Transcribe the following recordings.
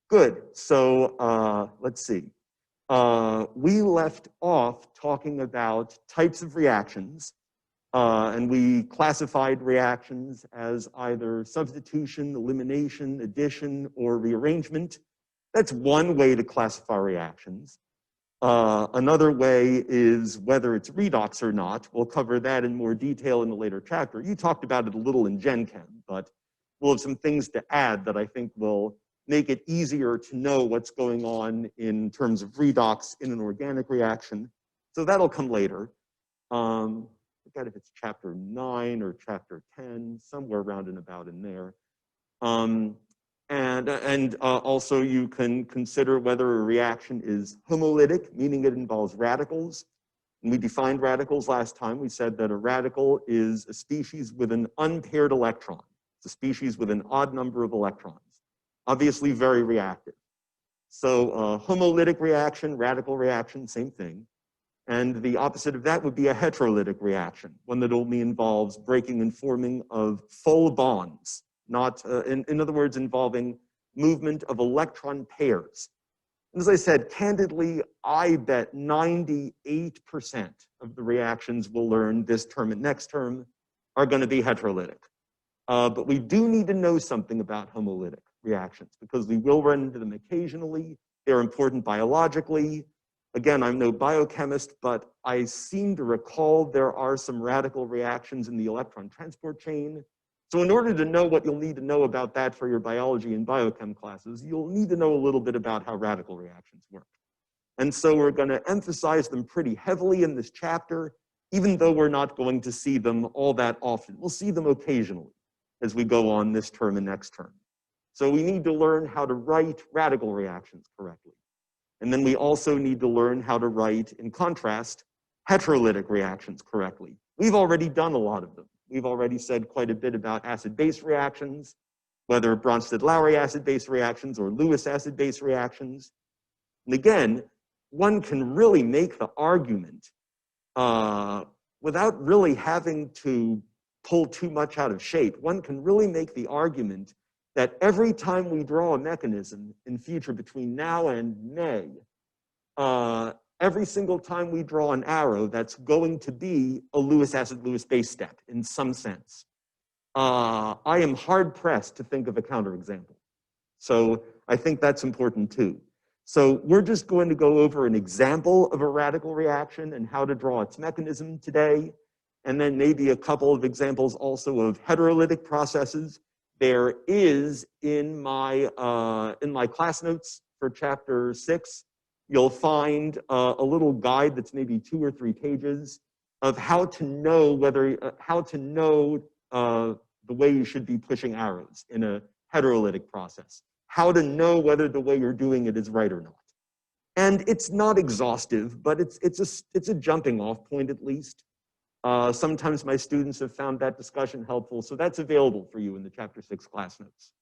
Good. So let's see. We left off talking about types of reactions, and we classified reactions as either substitution, elimination, addition, or rearrangement. That's one way to classify reactions. Another way is whether it's redox or not. We'll cover that in more detail in a later chapter. You talked about it a little in Gen Chem, but we'll have some things to add that I think will make it easier to know what's going on in terms of redox in an organic reaction. So that'll come later. I forget if it's chapter 9 or chapter 10, somewhere around and about in there. And also you can consider whether a reaction is homolytic, meaning it involves radicals. And we defined radicals last time. We said that a radical is a species with an unpaired electron. It's a species with an odd number of electrons. Obviously very reactive. So homolytic reaction, radical reaction, same thing. And the opposite of that would be a heterolytic reaction, one that only involves breaking and forming of full bonds, not, in other words, involving movement of electron pairs. And as I said, candidly, I bet 98% of the reactions we'll learn this term and next term are going to be heterolytic. But we do need to know something about homolytic reactions because we will run into them occasionally. They're important biologically. Again, I'm no biochemist, but I seem to recall there are some radical reactions in the electron transport chain. So in order to know what you'll need to know about that for your biology and biochem classes, you'll need to know a little bit about how radical reactions work. And so we're going to emphasize them pretty heavily in this chapter, even though we're not going to see them all that often. We'll see them occasionally as we go on this term and next term. So we need to learn how to write radical reactions correctly. And then we also need to learn how to write, in contrast, heterolytic reactions correctly. We've already done a lot of them. We've already said quite a bit about acid-base reactions, whether Bronsted-Lowry acid-base reactions or Lewis acid-base reactions. And again, one can really make the argument without really having to pull too much out of shape. One can really make the argument that every time we draw a mechanism in future between now and May, every single time we draw an arrow, that's going to be a Lewis acid Lewis base step in some sense. I am hard pressed to think of a counterexample. So I think that's important too. So we're just going to go over an example of a radical reaction and how to draw its mechanism today, and then maybe a couple of examples also of heterolytic processes. There is in my class notes for chapter 6, you'll find a little guide that's maybe 2 or 3 pages of how to know whether the way you should be pushing arrows in a heterolytic process, how to know whether the way you're doing it is right or not. And it's not exhaustive, but it's a jumping off point at least. Sometimes my students have found that discussion helpful, so that's available for you in the chapter 6 class notes.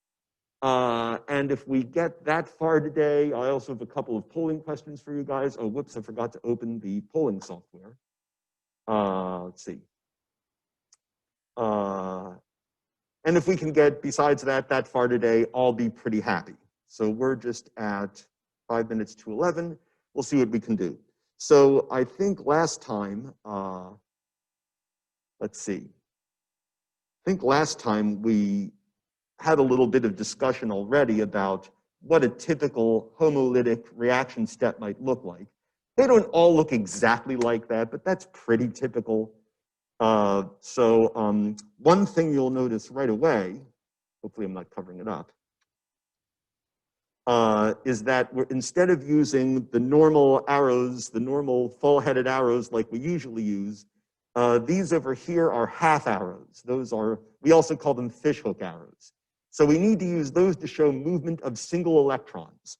And if we get that far today, I also have a couple of polling questions for you guys. Oh, whoops, I forgot to open the polling software. Let's see. And if we can get, besides that far today, I'll be pretty happy. So we're just at 5 minutes to 11. We'll see what we can do. So I think last time, let's see. I think last time we had a little bit of discussion already about what a typical homolytic reaction step might look like. They don't all look exactly like that, but that's pretty typical. One thing you'll notice right away, hopefully I'm not covering it up, is that instead of using the normal arrows, the normal full-headed arrows like we usually use, these over here are half arrows. Those are, we also call them fishhook arrows. So we need to use those to show movement of single electrons.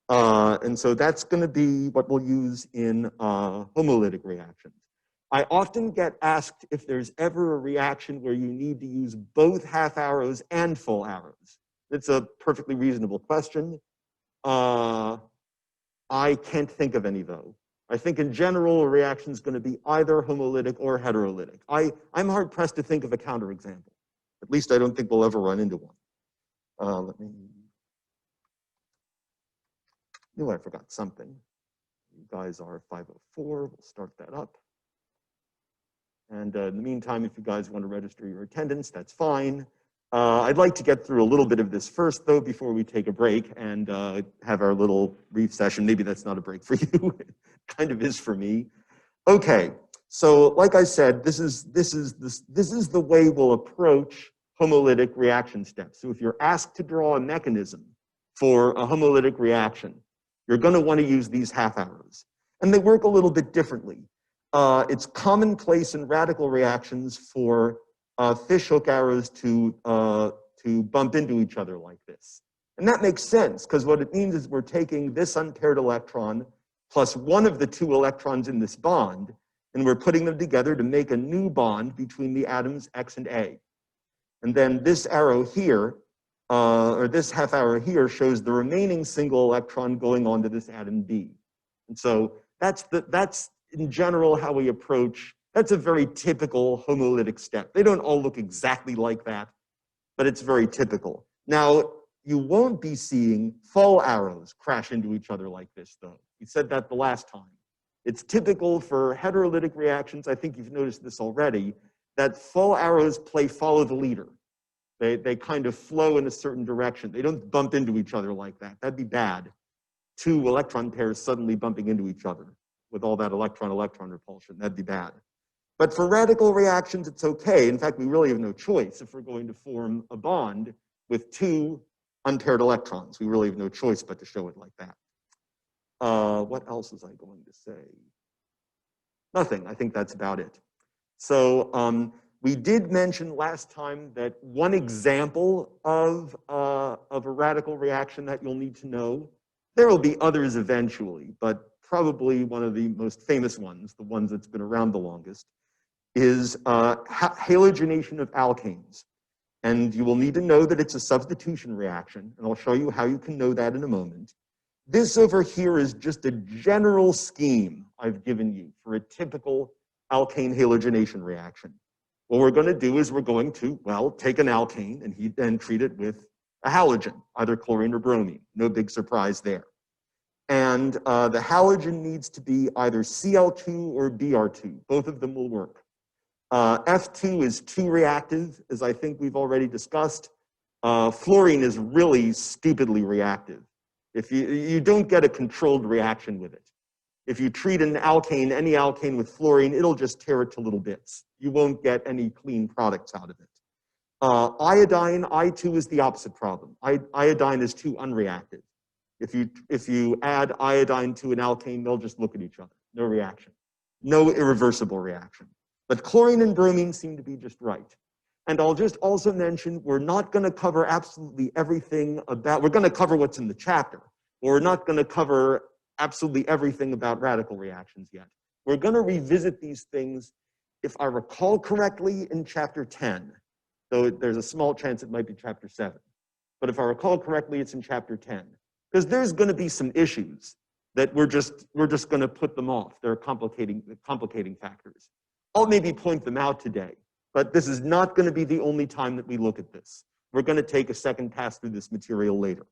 And so that's going to be what we'll use in homolytic reactions. I often get asked if there's ever a reaction where you need to use both half arrows and full arrows. It's a perfectly reasonable question. I can't think of any though. I think in general, a reaction is going to be either homolytic or heterolytic. I'm hard pressed to think of a counterexample. At least I don't think we'll ever run into one. Let me. knew I forgot something. You guys are 504. We'll start that up. And in the meantime, if you guys want to register your attendance, that's fine. I'd like to get through a little bit of this first, though, before we take a break and have our little brief session. Maybe that's not a break for you. It kind of is for me. Okay, so like I said, this is the way we'll approach homolytic reaction steps. So if you're asked to draw a mechanism for a homolytic reaction, you're going to want to use these half arrows. And they work a little bit differently. It's commonplace in radical reactions for fishhook arrows to bump into each other like this. And that makes sense, because what it means is we're taking this unpaired electron plus one of the two electrons in this bond, and we're putting them together to make a new bond between the atoms X and A. And then this arrow here, or this half arrow here, shows the remaining single electron going on to this atom B. And so that's in general how we approach. That's a very typical homolytic step. They don't all look exactly like that, but it's very typical. Now, you won't be seeing fall arrows crash into each other like this, though. We said that the last time. It's typical for heterolytic reactions, I think you've noticed this already, that fall arrows play follow the leader. They kind of flow in a certain direction. They don't bump into each other like that. That'd be bad. Two electron pairs suddenly bumping into each other with all that electron-electron repulsion. That'd be bad. But for radical reactions, it's okay. In fact, we really have no choice if we're going to form a bond with two unpaired electrons. We really have no choice but to show it like that. What else was I going to say? Nothing. I think that's about it. So we did mention last time that one example of a radical reaction that you'll need to know, there will be others eventually, but probably one of the most famous ones, the ones that's been around the longest, is halogenation of alkanes. And you will need to know that it's a substitution reaction, and I'll show you how you can know that in a moment. This over here is just a general scheme I've given you for a typical alkane halogenation reaction. What we're going to do is we're going to, well, take an alkane and then treat it with a halogen, either chlorine or bromine. No big surprise there. And the halogen needs to be either Cl2 or Br2. Both of them will work. F2 is too reactive, as I think we've already discussed. Fluorine is really stupidly reactive. If you don't get a controlled reaction with it. If you treat an alkane, any alkane with fluorine, it'll just tear it to little bits. You won't get any clean products out of it. Iodine, I2 is the opposite problem. Iodine is too unreactive. If you add iodine to an alkane, they'll just look at each other. No reaction. No irreversible reaction. But chlorine and bromine seem to be just right. And I'll just also mention, we're not going to cover absolutely everything about, we're going to cover what's in the chapter. But we're not going to cover absolutely everything about radical reactions yet. We're going to revisit these things, if I recall correctly, in chapter 10. Though there's a small chance it might be chapter 7. But if I recall correctly, it's in chapter 10. Because there's going to be some issues that we're just going to put them off. They're complicating factors. I'll maybe point them out today, but this is not going to be the only time that we look at this. We're going to take a second pass through this material later.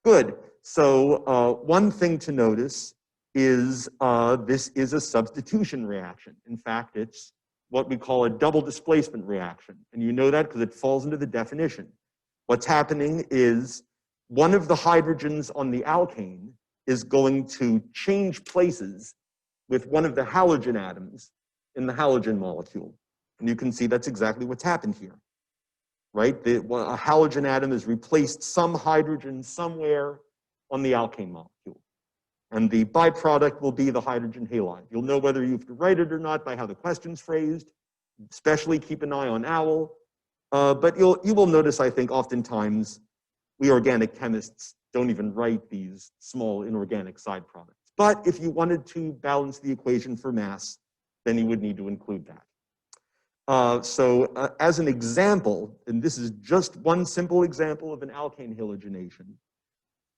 Good. So one thing to notice is this is a substitution reaction. In fact, it's what we call a double displacement reaction. And you know that because it falls into the definition. What's happening is one of the hydrogens on the alkane is going to change places with one of the halogen atoms in the halogen molecule. And you can see that's exactly what's happened here, right? A halogen atom has replaced some hydrogen somewhere on the alkane molecule. And the byproduct will be the hydrogen halide. You'll know whether you have to write it or not by how the question's phrased. Especially keep an eye on OWL. But you will notice, I think, oftentimes we organic chemists don't even write these small inorganic side products. But if you wanted to balance the equation for mass, then you would need to include that. So as an example, and this is just one simple example of an alkane halogenation,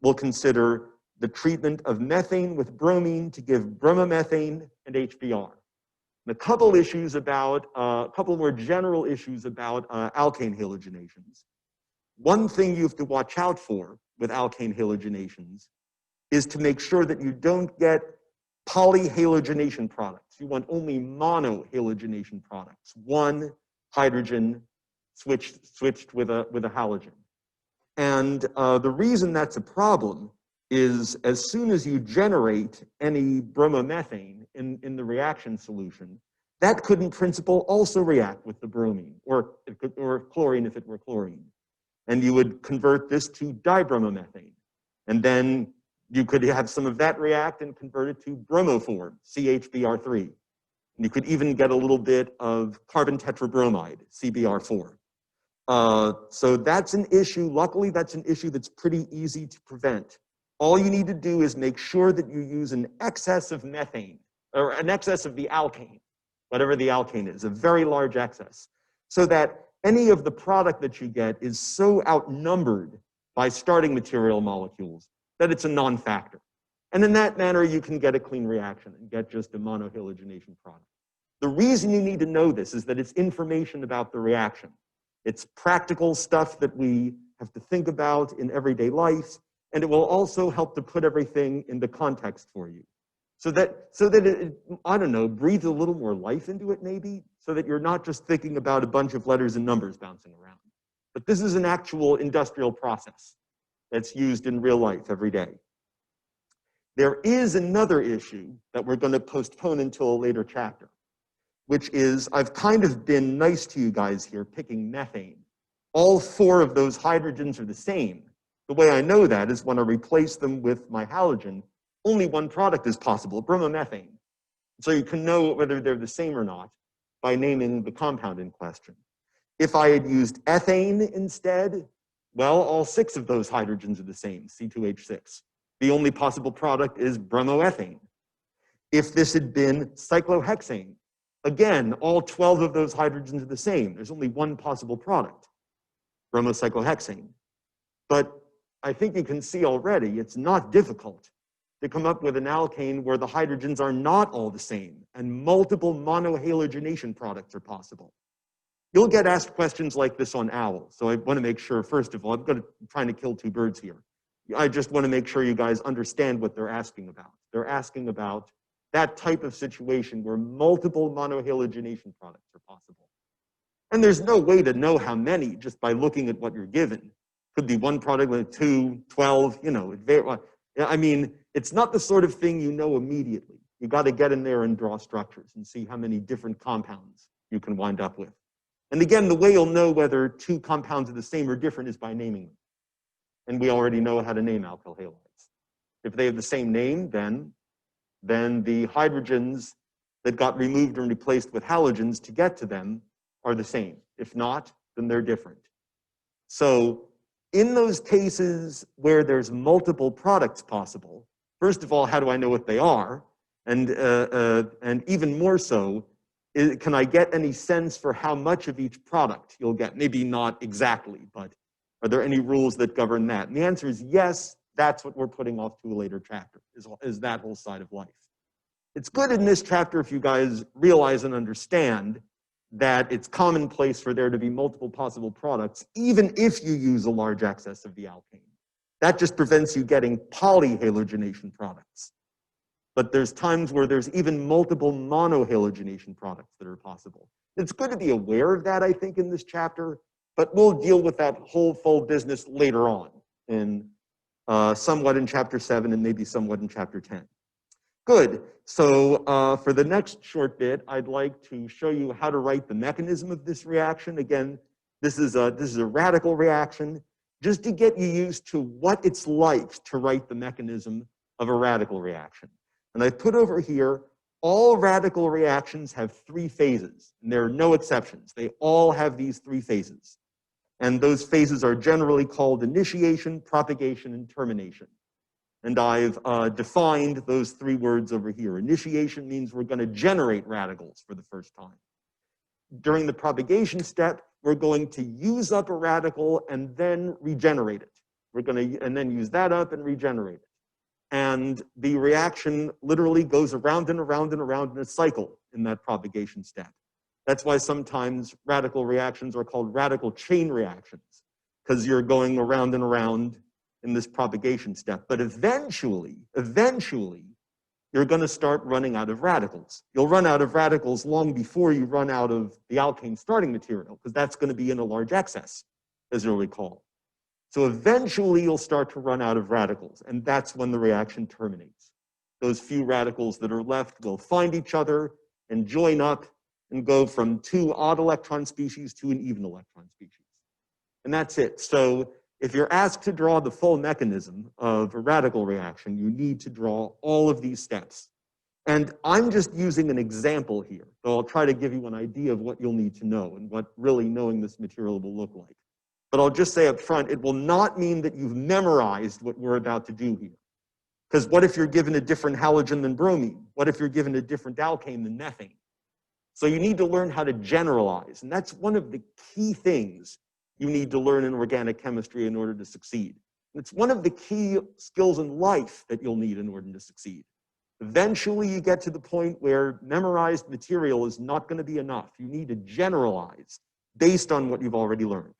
we'll consider the treatment of methane with bromine to give bromomethane and HBr. And a couple issues about, a couple more general issues about alkane halogenations. One thing you have to watch out for with alkane halogenations is to make sure that you don't get polyhalogenation products. You want only monohalogenation products, one hydrogen switched with a halogen. And the reason that's a problem is as soon as you generate any bromomethane in the reaction solution, that could in principle also react with the bromine, or chlorine if it were chlorine. And you would convert this to dibromomethane. And then you could have some of that react and convert it to bromoform, CHBr3. And you could even get a little bit of carbon tetrabromide, CBr4. So that's an issue. Luckily, that's an issue that's pretty easy to prevent. All you need to do is make sure that you use an excess of methane, or an excess of the alkane, whatever the alkane is, a very large excess, so that any of the product that you get is so outnumbered by starting material molecules that it's a non-factor. And in that manner, you can get a clean reaction and get just a monohalogenation product. The reason you need to know this is that it's information about the reaction. It's practical stuff that we have to think about in everyday life, and it will also help to put everything into context for you. So that it, I don't know, breathes a little more life into it maybe, so that you're not just thinking about a bunch of letters and numbers bouncing around. But this is an actual industrial process that's used in real life every day. There is another issue that we're going to postpone until a later chapter, which is I've kind of been nice to you guys here picking methane. All four of those hydrogens are the same. The way I know that is when I replace them with my halogen, only one product is possible, bromomethane. So you can know whether they're the same or not by naming the compound in question. If I had used ethane instead, well, all six of those hydrogens are the same, C2H6. The only possible product is bromoethane. If this had been cyclohexane, again, all 12 of those hydrogens are the same. There's only one possible product, bromocyclohexane. But I think you can see already it's not difficult to come up with an alkane where the hydrogens are not all the same and multiple monohalogenation products are possible. You'll get asked questions like this on OWL. So I want to make sure, first of all, I'm trying to kill two birds here. I just want to make sure you guys understand what they're asking about. They're asking about that type of situation where multiple monohalogenation products are possible. And there's no way to know how many just by looking at what you're given. Could be one product with 2, 12, you know. I mean, it's not the sort of thing you know immediately. You got to get in there and draw structures and see how many different compounds you can wind up with. And again, the way you'll know whether two compounds are the same or different is by naming them. And we already know how to name alkyl halides. If they have the same name, then the hydrogens that got removed and replaced with halogens to get to them are the same. If not, then they're different. So in those cases where there's multiple products possible, first of all, how do I know what they are? And even more so, can I get any sense for how much of each product you'll get? Maybe not exactly, but are there any rules that govern that? And the answer is yes, that's what we're putting off to a later chapter, is that whole side of life. It's good in this chapter if you guys realize and understand that it's commonplace for there to be multiple possible products, even if you use a large excess of the alkane. That just prevents you getting polyhalogenation products. But there's times where there's even multiple monohalogenation products that are possible. It's good to be aware of that, I think, in this chapter, but we'll deal with that whole full business later on, somewhat in chapter 7 and maybe somewhat in chapter 10. Good. So for the next short bit, I'd like to show you how to write the mechanism of this reaction. Again, this is a radical reaction, just to get you used to what it's like to write the mechanism of a radical reaction. And I put over here, all radical reactions have 3 phases, and there are no exceptions. They all have these 3 phases. And those phases are generally called initiation, propagation, and termination. And I've defined those 3 words over here. Initiation means we're going to generate radicals for the first time. During the propagation step, we're going to use up a radical and then regenerate it. We're going to, and then use that up and regenerate it. And the reaction literally goes around and around and around in a cycle in that propagation step. That's why sometimes radical reactions are called radical chain reactions, because you're going around and around in this propagation step. But eventually, you're going to start running out of radicals. You'll run out of radicals long before you run out of the alkane starting material, because that's going to be in a large excess, as you'll recall. So eventually you'll start to run out of radicals, and that's when the reaction terminates. Those few radicals that are left will find each other and join up and go from two odd electron species to an even electron species. And that's it. So if you're asked to draw the full mechanism of a radical reaction, you need to draw all of these steps. And I'm just using an example here, so I'll try to give you an idea of what you'll need to know and what really knowing this material will look like. But I'll just say up front, it will not mean that you've memorized what we're about to do here. Because what if you're given a different halogen than bromine? What if you're given a different alkane than methane? So you need to learn how to generalize, and that's one of the key things you need to learn in organic chemistry in order to succeed. And it's one of the key skills in life that you'll need in order to succeed. Eventually, you get to the point where memorized material is not going to be enough. You need to generalize based on what you've already learned.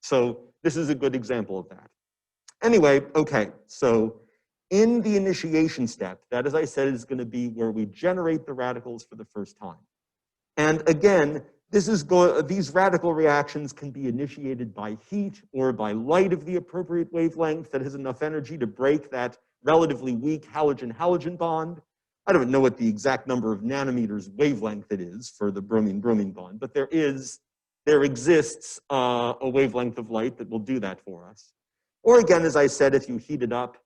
So this is a good example of that. Anyway, okay, so in the initiation step, that, as I said, is going to be where we generate the radicals for the first time. And again, these radical reactions can be initiated by heat or by light of the appropriate wavelength that has enough energy to break that relatively weak halogen-halogen bond. I don't know what the exact number of nanometers wavelength it is for the bromine-bromine bond, but there exists a wavelength of light that will do that for us. Or again, as I said, if you heat it up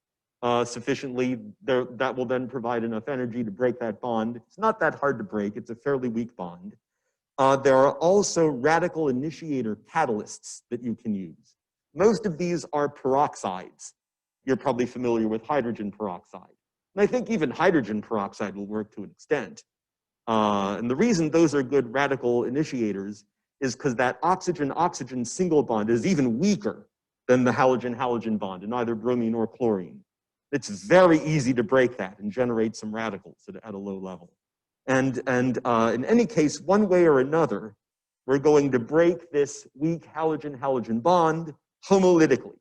sufficiently, that will then provide enough energy to break that bond. It's not that hard to break. It's a fairly weak bond. There are also radical initiator catalysts that you can use. Most of these are peroxides. You're probably familiar with hydrogen peroxide. And I think even hydrogen peroxide will work to an extent. And the reason those are good radical initiators is because that oxygen-oxygen single bond is even weaker than the halogen-halogen bond in either bromine or chlorine. It's very easy to break that and generate some radicals at a low level. And in any case, one way or another, we're going to break this weak halogen-halogen bond homolytically.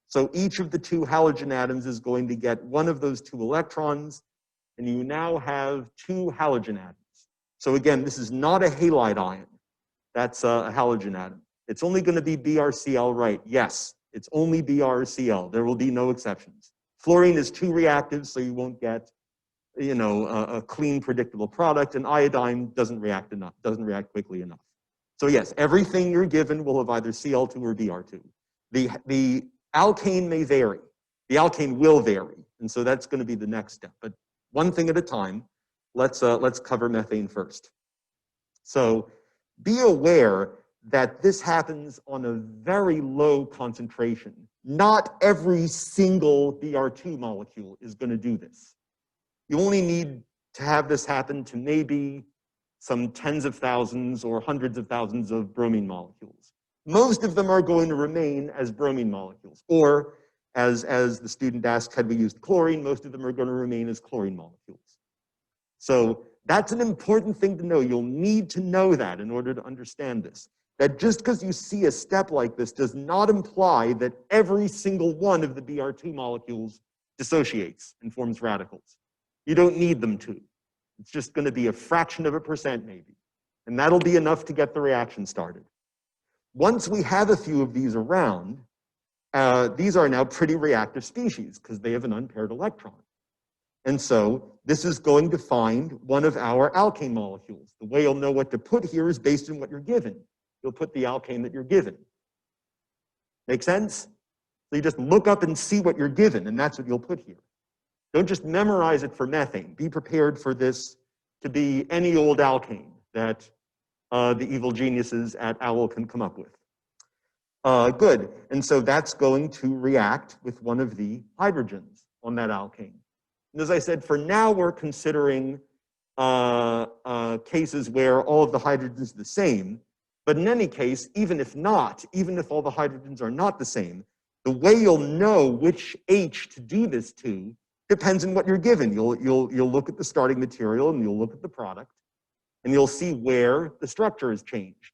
So each of the two halogen atoms is going to get one of those two electrons, and you now have two halogen atoms. So again, this is not a halide ion. That's a halogen atom. It's only going to be BrCl, right? Yes, it's only BrCl. There will be no exceptions. Fluorine is too reactive, so you won't get, a clean, predictable product, and iodine doesn't react quickly enough. So yes, everything you're given will have either Cl2 or Br2. The alkane may vary. The alkane will vary, and so that's going to be the next step. But one thing at a time. Let's cover methane first. So be aware that this happens on a very low concentration. Not every single Br2 molecule is going to do this. You only need to have this happen to maybe some tens of thousands or hundreds of thousands of bromine molecules. Most of them are going to remain as bromine molecules. Or, as the student asked, had we used chlorine, most of them are going to remain as chlorine molecules. So that's an important thing to know. You'll need to know that in order to understand this. That just because you see a step like this does not imply that every single one of the Br2 molecules dissociates and forms radicals. You don't need them to. It's just going to be a fraction of a percent maybe. And that'll be enough to get the reaction started. Once we have a few of these around, these are now pretty reactive species because they have an unpaired electron. And so this is going to find one of our alkane molecules. The way you'll know what to put here is based on what you're given. You'll put the alkane that you're given. Make sense? So you just look up and see what you're given, and that's what you'll put here. Don't just memorize it for methane. Be prepared for this to be any old alkane that the evil geniuses at OWL can come up with. Good. And so that's going to react with one of the hydrogens on that alkane. And as I said, for now, we're considering cases where all of the hydrogens are the same. But in any case, even if not, even if all the hydrogens are not the same, the way you'll know which H to do this to depends on what you're given. You'll look at the starting material and you'll look at the product, and you'll see where the structure has changed.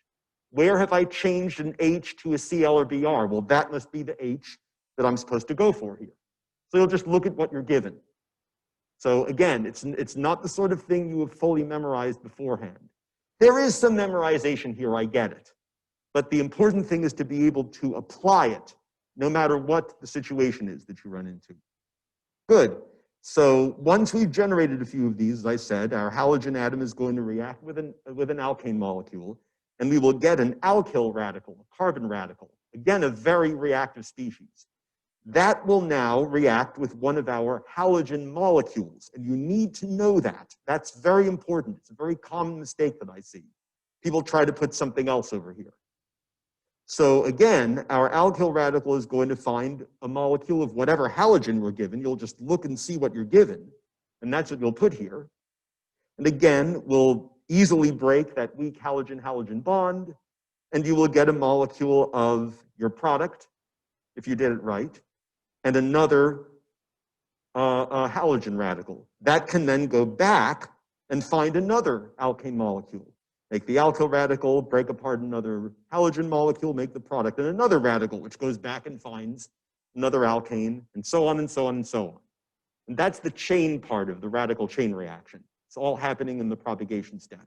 Where have I changed an H to a Cl or Br? Well, that must be the H that I'm supposed to go for here. So you'll just look at what you're given. So again, it's not the sort of thing you have fully memorized beforehand. There is some memorization here, I get it. But the important thing is to be able to apply it, no matter what the situation is that you run into. Good. So once we've generated a few of these, as I said, our halogen atom is going to react with an alkane molecule, and we will get an alkyl radical, a carbon radical. Again, a very reactive species. That will now react with one of our halogen molecules, and you need to know that. That's very important. It's a very common mistake that I see. People try to put something else over here. So again, our alkyl radical is going to find a molecule of whatever halogen we're given. You'll just look and see what you're given, and that's what you'll put here. And again, we'll easily break that weak halogen-halogen bond, and you will get a molecule of your product, if you did it right, and another halogen radical. That can then go back and find another alkane molecule. Make the alkyl radical, break apart another halogen molecule, make the product, and another radical, which goes back and finds another alkane, and so on and so on and so on. And that's the chain part of the radical chain reaction. It's all happening in the propagation step.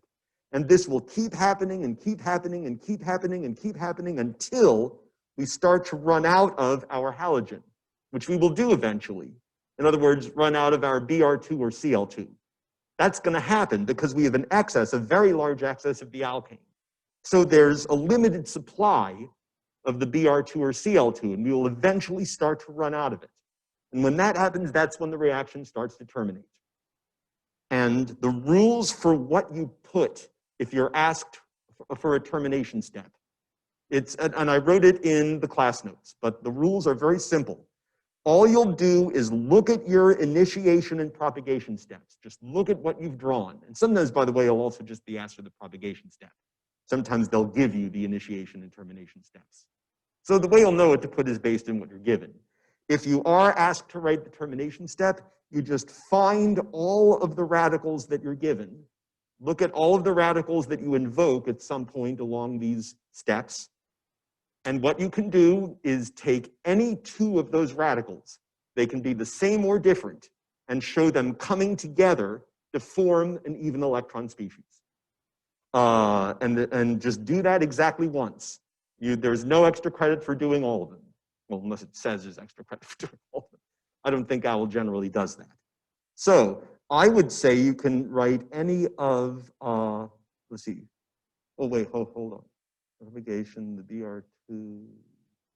And this will keep happening and keep happening and keep happening and keep happening until we start to run out of our halogen, which we will do eventually. In other words, run out of our Br2 or Cl2. That's going to happen because we have an excess, a very large excess of the alkane. So there's a limited supply of the Br2 or Cl2, and we will eventually start to run out of it. And when that happens, that's when the reaction starts to terminate. And the rules for what you put if you're asked for a termination step, and I wrote it in the class notes, but the rules are very simple. All you'll do is look at your initiation and propagation steps. Just look at what you've drawn. And sometimes, by the way, you'll also just be asked for the propagation step. Sometimes they'll give you the initiation and termination steps. So the way you'll know what to put is based on what you're given. If you are asked to write the termination step, you just find all of the radicals that you're given. Look at all of the radicals that you invoke at some point along these steps. And what you can do is take any two of those radicals, they can be the same or different, and show them coming together to form an even electron species. And just do that exactly once. There's no extra credit for doing all of them. Well, unless it says there's extra credit for doing all of them. I don't think OWL generally does that. So I would say you can write any of, let's see. Oh, wait, hold on. Propagation, the Br2.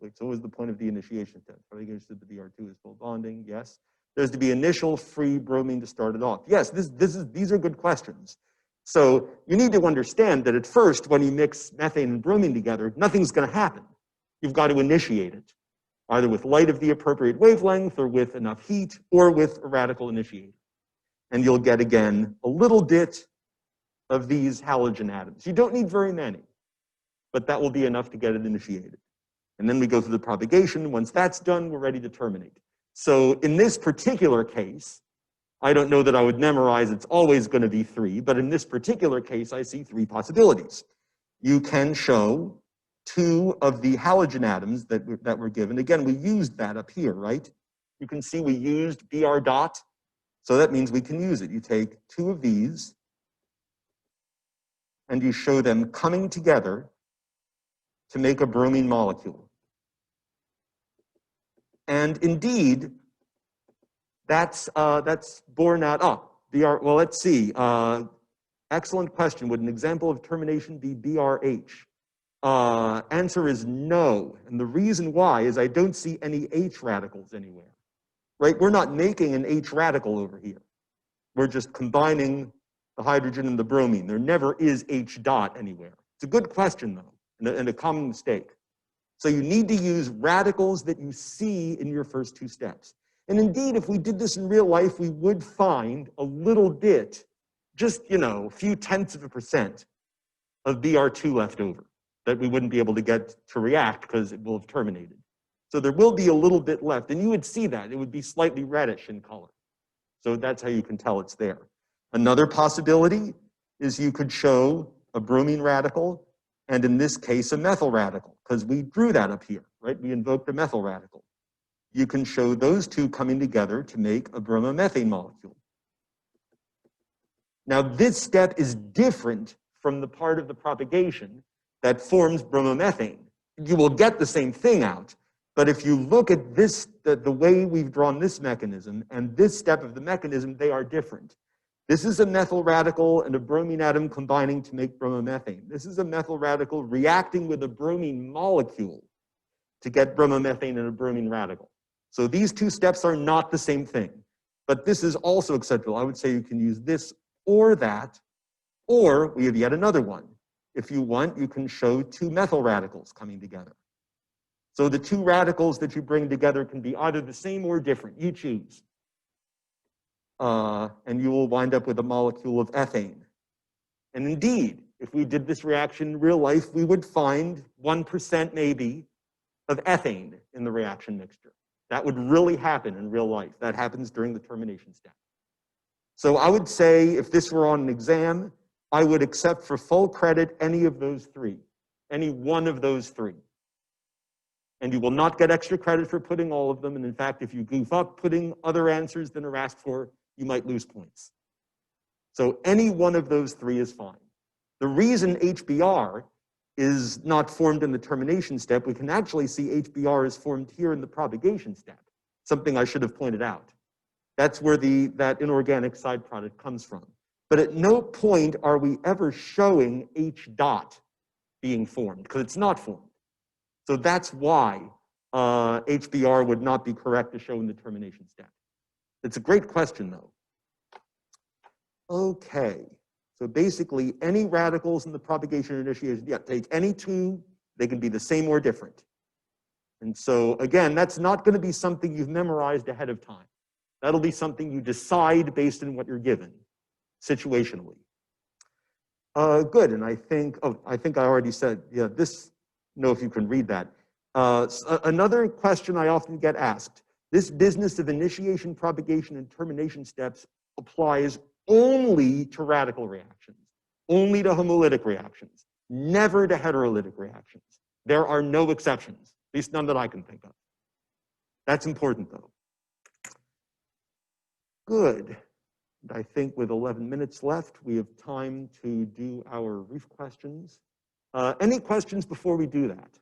Wait, so what was the point of the initiation step? Propagation to the Br2 is full bonding, yes. There's to be initial free bromine to start it off. Yes, these are good questions. So you need to understand that at first, when you mix methane and bromine together, nothing's going to happen. You've got to initiate it, either with light of the appropriate wavelength or with enough heat or with a radical initiator. And you'll get, again, a little bit of these halogen atoms. You don't need very many, but that will be enough to get it initiated. And then we go through the propagation. Once that's done, we're ready to terminate. So in this particular case, I don't know that I would memorize it's always going to be 3, but in this particular case, I see 3 possibilities. You can show 2 of the halogen atoms that were given. Again, we used that up here, right? You can see we used Br dot, so that means we can use it. You take 2 of these, and you show them coming together to make a bromine molecule. And indeed, that's borne out. Well, let's see. Excellent question. Would an example of termination be BRH? Answer is no. And the reason why is I don't see any H radicals anywhere. Right? We're not making an H radical over here. We're just combining the hydrogen and the bromine. There never is H dot anywhere. It's a good question, though, and a common mistake. So you need to use radicals that you see in your first 2 steps. And indeed, if we did this in real life, we would find a little bit, just, a few tenths of a % of Br2 left over that we wouldn't be able to get to react because it will have terminated. So there will be a little bit left, and you would see that. It would be slightly reddish in color. So that's how you can tell it's there. Another possibility is you could show a bromine radical, and in this case, a methyl radical, because we drew that up here, right? We invoked a methyl radical. you can show those two coming together to make a bromomethane molecule. Now, this step is different from the part of the propagation that forms bromomethane. You will get the same thing out, but if you look at this, the way we've drawn this mechanism and this step of the mechanism, they are different. This is a methyl radical and a bromine atom combining to make bromomethane. This is a methyl radical reacting with a bromine molecule to get bromomethane and a bromine radical. So these two steps are not the same thing, but this is also acceptable. I would say you can use this or that, or we have yet another one. If you want, you can show two methyl radicals coming together. So the two radicals that you bring together can be either the same or different. You choose. And you will wind up with a molecule of ethane. And indeed, if we did this reaction in real life, we would find 1% maybe of ethane in the reaction mixture. That would really happen in real life. That happens during the termination step. So I would say if this were on an exam, I would accept for full credit any of those three, any one of those three. And you will not get extra credit for putting all of them. And in fact, if you goof up putting other answers than are asked for, you might lose points. So any one of those three is fine. The reason HBr is not formed in the termination step, we can actually see HBr is formed here in the propagation step, something I should have pointed out. That's where that inorganic side product comes from. But at no point are we ever showing H dot being formed, because it's not formed. So that's why HBr would not be correct to show in the termination step. It's a great question, though. Okay, so basically any radicals in the propagation initiation, yeah, take any two, they can be the same or different. And so again, that's not going to be something you've memorized ahead of time. That'll be something you decide based on what you're given, situationally. Good, and I think I already said, yeah, this, know if you can read that. Another question I often get asked, this business of initiation, propagation, and termination steps applies only to radical reactions, only to homolytic reactions, never to heterolytic reactions. There are no exceptions, at least none that I can think of. That's important, though. Good. And I think with 11 minutes left, we have time to do our brief questions. Any questions before we do that?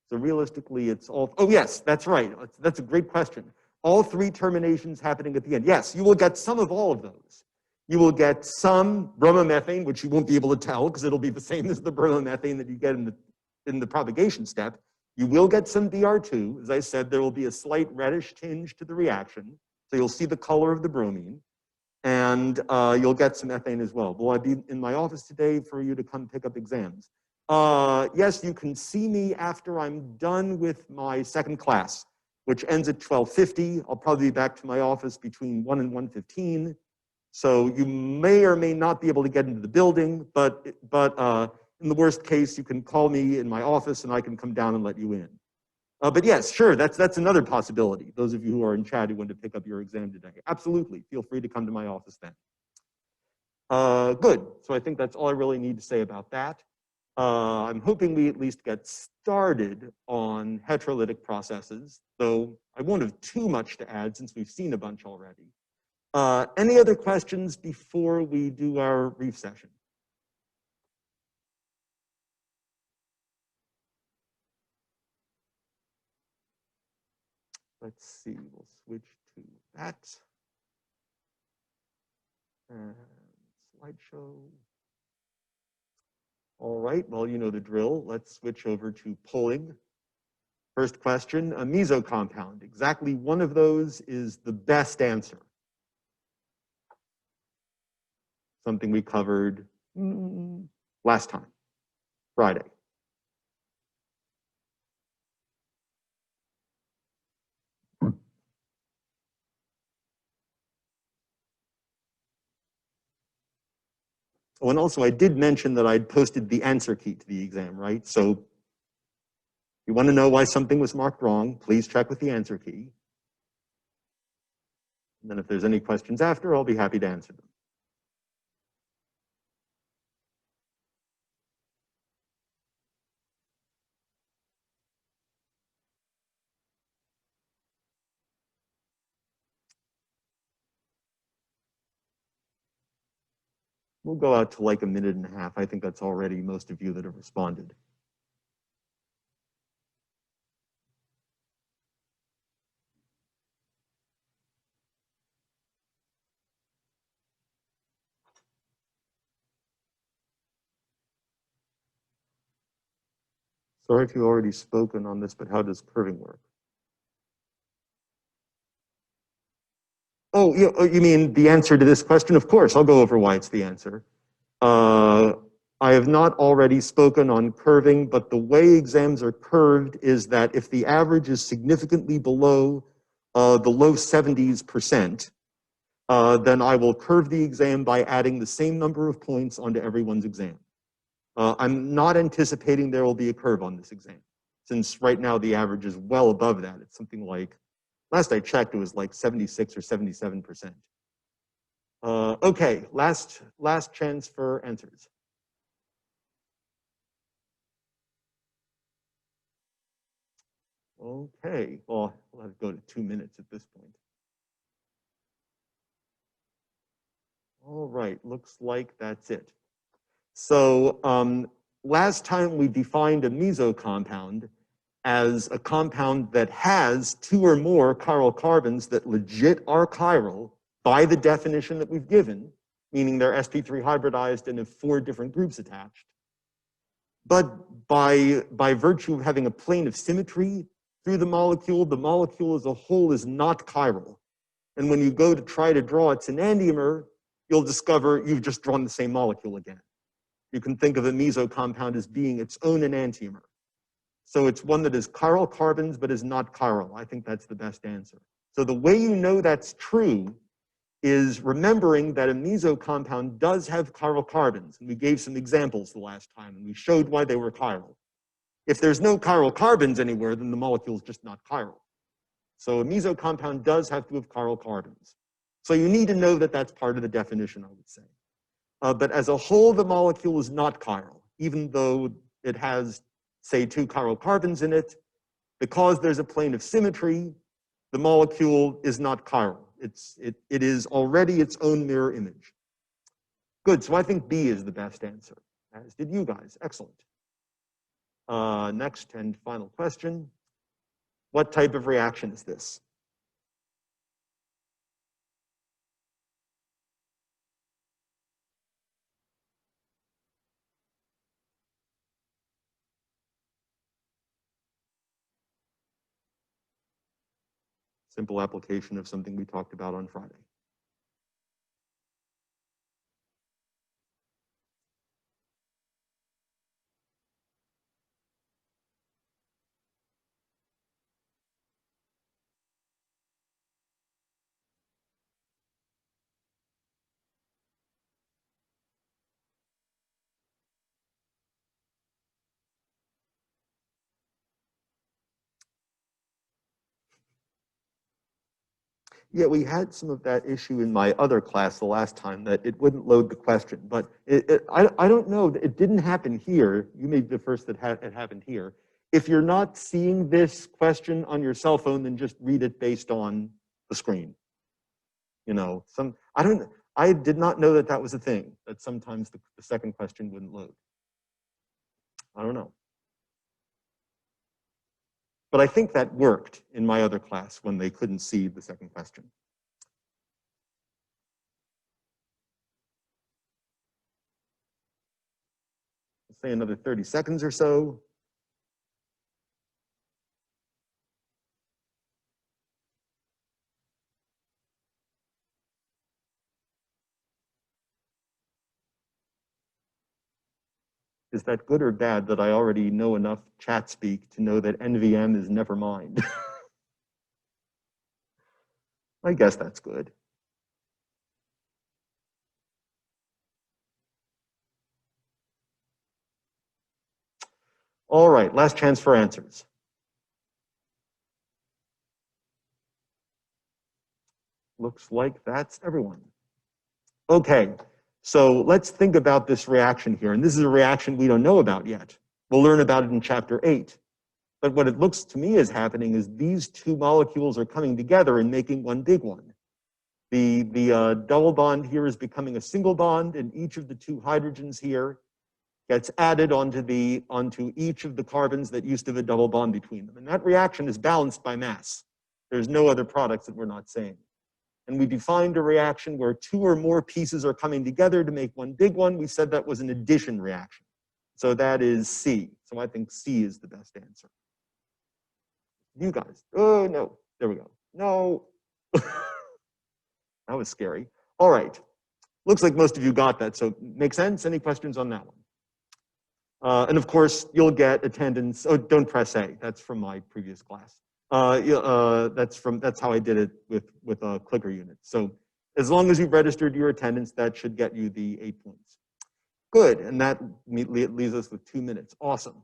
So realistically, it's all, oh yes, that's right. That's a great question. All three terminations happening at the end. Yes, you will get some of all of those. You will get some bromomethane, which you won't be able to tell because it'll be the same as the bromomethane that you get in the propagation step. You will get some Br2. As I said, there will be a slight reddish tinge to the reaction. So you'll see the color of the bromine. And you'll get some ethane as well. Will I be in my office today for you to come pick up exams? Yes, you can see me after I'm done with my second class, which ends at 12:50. I'll probably be back to my office between 1 and 1:15. So you may or may not be able to get into the building, but in the worst case, you can call me in my office and I can come down and let you in. But yes, sure, that's another possibility. Those of you who are in chat who want to pick up your exam today, absolutely, feel free to come to my office then. Good, so I think that's all I really need to say about that. I'm hoping we at least get started on heterolytic processes, though I won't have too much to add since we've seen a bunch already. Any other questions before we do our brief session? Let's see, we'll switch to that. And slideshow. All right, well, you know the drill. Let's switch over to pulling. First question, a meso compound. Exactly one of those is the best answer. Something we covered last time, Friday. Oh, and also I did mention that I'd posted the answer key to the exam, right? So if you want to know why something was marked wrong, please check with the answer key. And then if there's any questions after, I'll be happy to answer them. We'll go out to like a minute and a half. I think that's already most of you that have responded. Sorry if you've already spoken on this, but how does curving work? Oh, you mean the answer to this question? Of course, I'll go over why it's the answer. I have not already spoken on curving, but the way exams are curved is that if the average is significantly below the low 70s%, then I will curve the exam by adding the same number of points onto everyone's exam. I'm not anticipating there will be a curve on this exam, since right now the average is well above that. It's something like, last I checked, it was like 76 or 77%. Okay, last chance for answers. Okay, well, we'll have to go to 2 minutes at this point. All right, looks like that's it. So last time we defined a meso compound as a compound that has 2 or more chiral carbons that legit are chiral by the definition that we've given, meaning they're sp3 hybridized and have 4 different groups attached. But by virtue of having a plane of symmetry through the molecule as a whole is not chiral. And when you go to try to draw its enantiomer, you'll discover you've just drawn the same molecule again. You can think of a meso compound as being its own enantiomer. So it's one that is chiral carbons but is not chiral. I think that's the best answer. So the way you know that's true is remembering that a meso compound does have chiral carbons. And we gave some examples the last time, and we showed why they were chiral. If there's no chiral carbons anywhere, then the molecule is just not chiral. So a meso compound does have to have chiral carbons. So you need to know that that's part of the definition, I would say. But as a whole, the molecule is not chiral, even though it has, say, 2 chiral carbons in it. Because there's a plane of symmetry, the molecule is not chiral. It is already its own mirror image. Good, so I think B is the best answer, as did you guys. Excellent. Next and final question. What type of reaction is this? Simple application of something we talked about on Friday. Yeah, we had some of that issue in my other class the last time, that it wouldn't load the question. But I don't know, it didn't happen here. You may be the first that it happened here. If you're not seeing this question on your cell phone, then just read it based on the screen. You know, I did not know that that was a thing, that sometimes the second question wouldn't load. I don't know. But I think that worked in my other class when they couldn't see the second question. Let's say another 30 seconds or so. Is that good or bad that I already know enough chat speak to know that NVM is never mind? I guess that's good. All right, last chance for answers. Looks like that's everyone. Okay, so let's think about this reaction here. And this is a reaction we don't know about yet. We'll learn about it in chapter 8. But what it looks to me is happening is these 2 molecules are coming together and making one big one. The double bond here is becoming a single bond, and each of the two hydrogens here gets added onto each of the carbons that used to have a double bond between them. And that reaction is balanced by mass. There's no other products that we're not saying. And we defined a reaction where two or more pieces are coming together to make one big one. We said that was an addition reaction. So that is C. So I think C is the best answer. You guys. Oh, no. There we go. No. That was scary. All right. Looks like most of you got that. So make sense? Any questions on that one? And of course, you'll get attendance. Oh, don't press A. That's from my previous class. That's how I did it with a clicker unit. So as long as you've registered your attendance, that should get you the 8 points. Good, and that leaves us with 2 minutes. Awesome.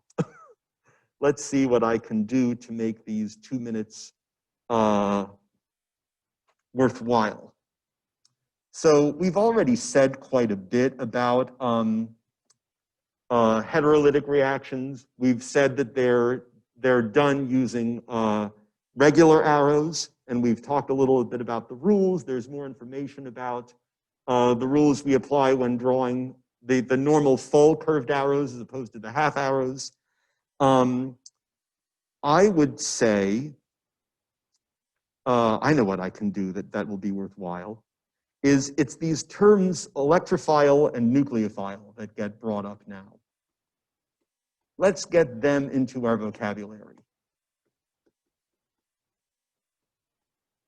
Let's see what I can do to make these 2 minutes worthwhile. So we've already said quite a bit about heterolytic reactions. We've said that they're done using regular arrows, and we've talked a little bit about the rules. There's more information about the rules we apply when drawing the normal full curved arrows as opposed to the half arrows. I would say, I know what I can do that will be worthwhile, it's these terms electrophile and nucleophile that get brought up now. Let's get them into our vocabulary.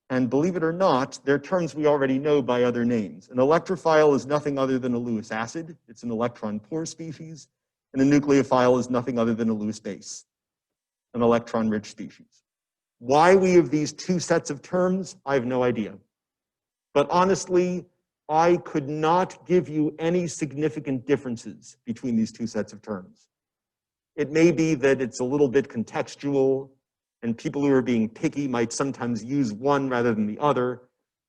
And believe it or not, they're terms we already know by other names. An electrophile is nothing other than a Lewis acid. It's an electron-poor species. And a nucleophile is nothing other than a Lewis base, an electron-rich species. Why we have these two sets of terms, I have no idea. But honestly, I could not give you any significant differences between these two sets of terms. It may be that it's a little bit contextual, and people who are being picky might sometimes use one rather than the other,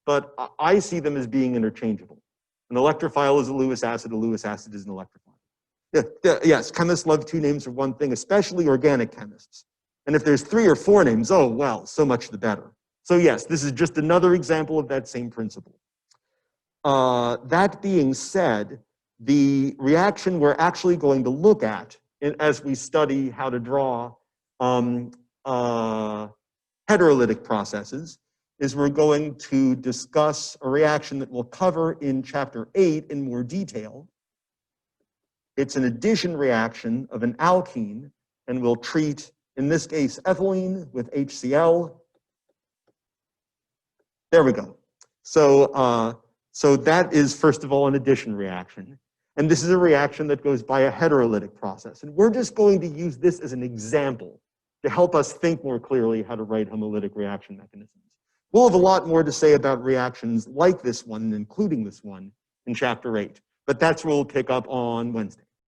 but I see them as being interchangeable. An electrophile is a Lewis acid is an electrophile. Yes, chemists love two names for one thing, especially organic chemists. And if there's 3 or 4 names, oh, well, so much the better. So yes, this is just another example of that same principle. That being said, the reaction we're actually going to look at as we study how to draw heterolytic processes is we're going to discuss a reaction that we'll cover in chapter 8 in more detail. It's an addition reaction of an alkene, and we'll treat, in this case, ethylene with HCl. There we go. So, so that is, first of all, an addition reaction. And this is a reaction that goes by a heterolytic process. And we're just going to use this as an example to help us think more clearly how to write homolytic reaction mechanisms. We'll have a lot more to say about reactions like this one, including this one, in chapter 8. But that's where we'll pick up on Wednesday.